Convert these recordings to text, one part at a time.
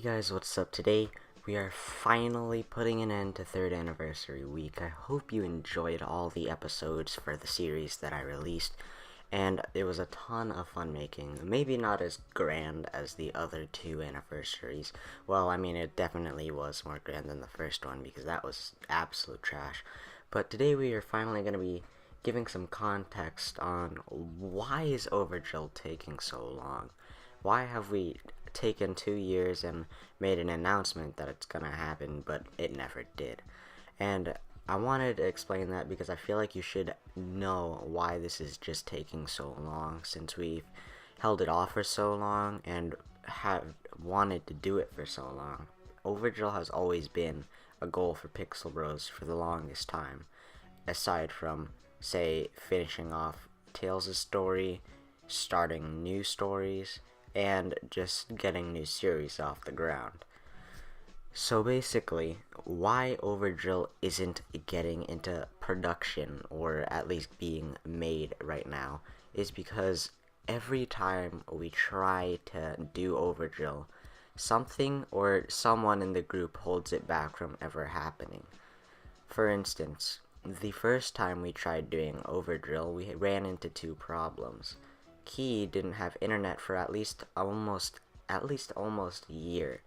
Guys, what's up? Today we are finally putting an end to 3rd anniversary week. I hope you enjoyed all the episodes for the series that I released, and it was a ton of fun making. Maybe not as grand as the other 2 anniversaries. Well, I mean, it definitely was more grand than the first one because that was absolute trash. But today we are finally going to be giving some context on why is Overdrill taking so long. Why have we taken 2 years and made an announcement that it's gonna happen, but it never did? And I wanted to explain that because I feel like you should know why this is just taking so long, since we've held it off for so long and have wanted to do it for so long. Overdrill has always been a goal for Pixel Bros for the longest time, aside from, say, finishing off Tales' story, starting new stories, and just getting new series off the ground. So basically, why Overdrill isn't getting into production, or at least being made right now, is because every time we try to do Overdrill, something or someone in the group holds it back from ever happening. For instance, the first time we tried doing Overdrill, we ran into 2 problems. Key didn't have internet for at least almost a year,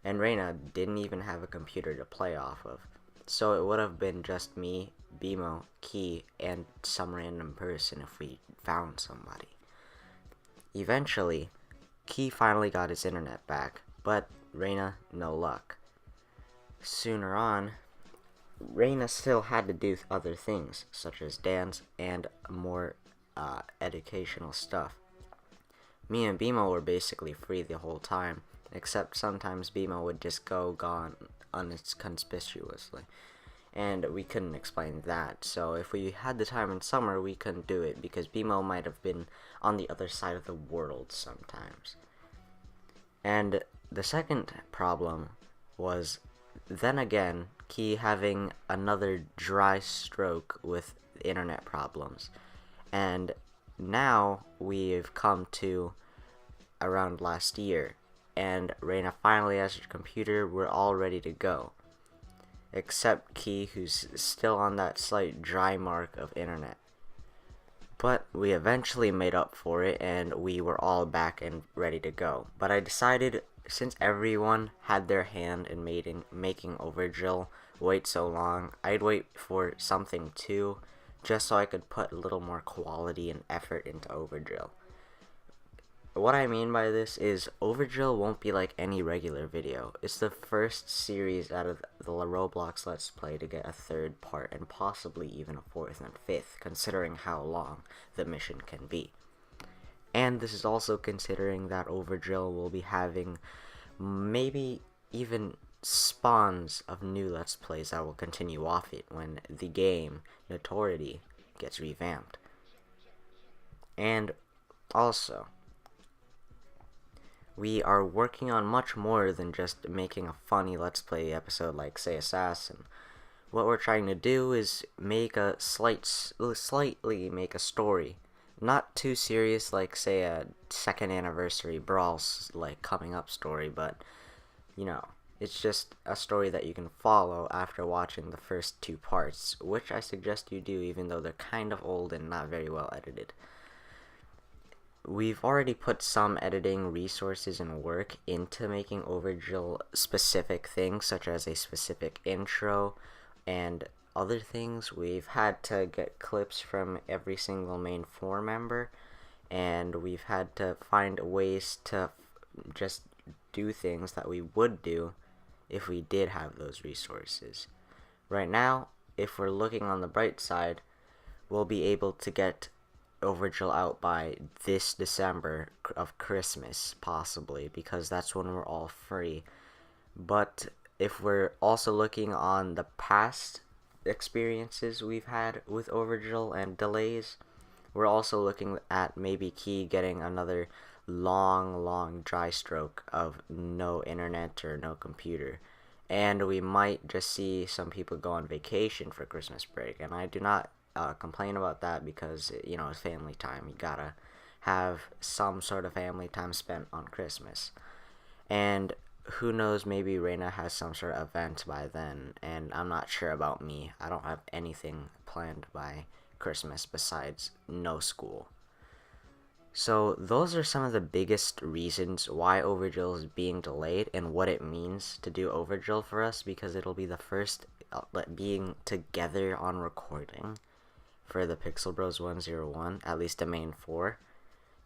and Reina didn't even have a computer to play off of. So it would have been just me, BMO, Key, and some random person if we found somebody. Eventually, Key finally got his internet back, but Reina, no luck. Sooner on, Reina still had to do other things, such as dance and more educational stuff. Me and BMO were basically free the whole time, except sometimes BMO would just go gone inconspicuously, and we couldn't explain that. So if we had the time in summer, we couldn't do it because BMO might have been on the other side of the world sometimes. And the second problem was, then again, Key having another dry stroke with internet problems. And now we've come to around last year, and Reina finally has her computer. We're all ready to go, except Key, who's still on that slight dry mark of internet. But we eventually made up for it, and we were all back and ready to go. But I decided, since everyone had their hand in making Overdrill wait so long, I'd wait for something too, just so I could put a little more quality and effort into Overdrill. What I mean by this is Overdrill won't be like any regular video. It's the first series out of the Roblox Let's Play to get a 3rd part, and possibly even a 4th and 5th, considering how long the mission can be. And this is also considering that Overdrill will be having maybe even spawns of new Let's Plays that will continue off it when the game Notoriety gets revamped. And also, we are working on much more than just making a funny Let's Play episode like, say, Assassin. What we're trying to do is make a slightly make a story. Not too serious like, say, a 2nd anniversary Brawls like coming up story, but, you know, it's just a story that you can follow after watching the first 2 parts, which I suggest you do even though they're kind of old and not very well edited. We've already put some editing resources and work into making Overdrill specific things, such as a specific intro and other things. We've had to get clips from every single main 4 member, and we've had to find ways to just do things that we would do if we did have those resources. Right now, if we're looking on the bright side, we'll be able to get Overdrill out by this December of Christmas, possibly, because that's when we're all free. But if we're also looking on the past experiences we've had with Overdrill and delays, we're also looking at maybe Key getting another long dry stroke of no internet or no computer, and we might just see some people go on vacation for Christmas break. And I do not complain about that because, you know, it's family time. You gotta have some sort of family time spent on Christmas. And who knows, maybe Reina has some sort of event by then, and I'm not sure about me. I don't have anything planned by Christmas besides no school. So those are some of the biggest reasons why Overdrill is being delayed and what it means to do Overdrill for us, because it'll be the first being together on recording for the Pixel Bros 101, at least the main four,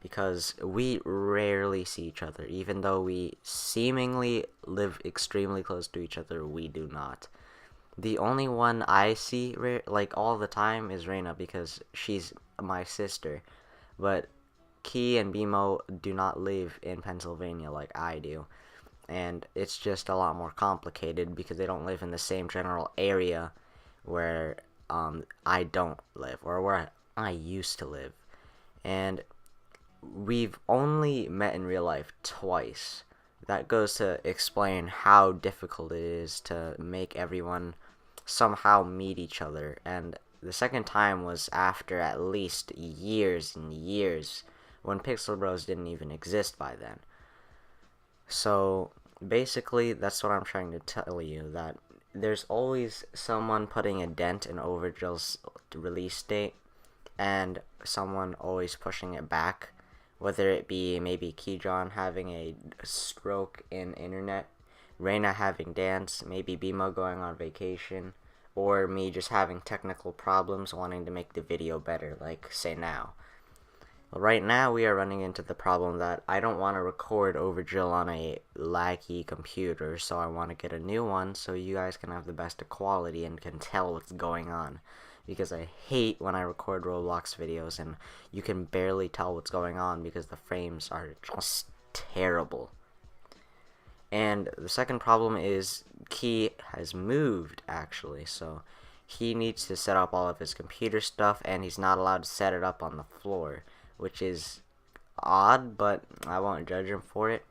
because we rarely see each other. Even though we seemingly live extremely close to each other, we do not. The only one I see like all the time is Reina, because she's my sister, but Key and Bimo do not live in Pennsylvania like I do, and it's just a lot more complicated because they don't live in the same general area where I don't live, or where I used to live. And we've only met in real life twice. That goes to explain how difficult it is to make everyone somehow meet each other. And the second time was after at least years and years, when Pixel Bros didn't even exist by then. So basically, that's what I'm trying to tell you, that there's always someone putting a dent in Overdrill's release date, and someone always pushing it back, whether it be maybe Keyjohn having a stroke in internet, Reina having dance, maybe Bimo going on vacation, or me just having technical problems wanting to make the video better, like say now. Right now, we are running into the problem that I don't want to record Overdrill on a laggy computer, so I want to get a new one so you guys can have the best of quality and can tell what's going on. Because I hate when I record Roblox videos and you can barely tell what's going on because the frames are just terrible. And the second problem is Key has moved, actually, so he needs to set up all of his computer stuff, and he's not allowed to set it up on the floor, which is odd, but I won't judge him for it.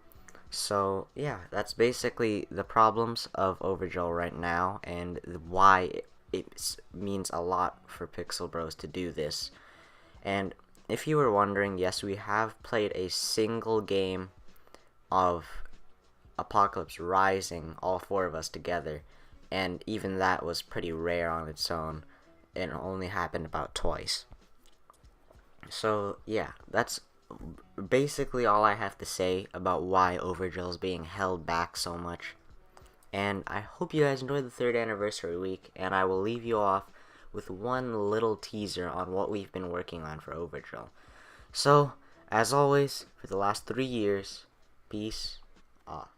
So yeah, that's basically the problems of Overdrill right now, and why it means a lot for Pixel Bros to do this. And if you were wondering, yes, we have played a single game of Apocalypse Rising, all four of us together, and even that was pretty rare on its own. It only happened about twice. So yeah, that's basically all I have to say about why Overdrill is being held back so much. And I hope you guys enjoyed the 3rd anniversary week, and I will leave you off with one little teaser on what we've been working on for Overdrill. So, as always, for the last 3 years, peace off.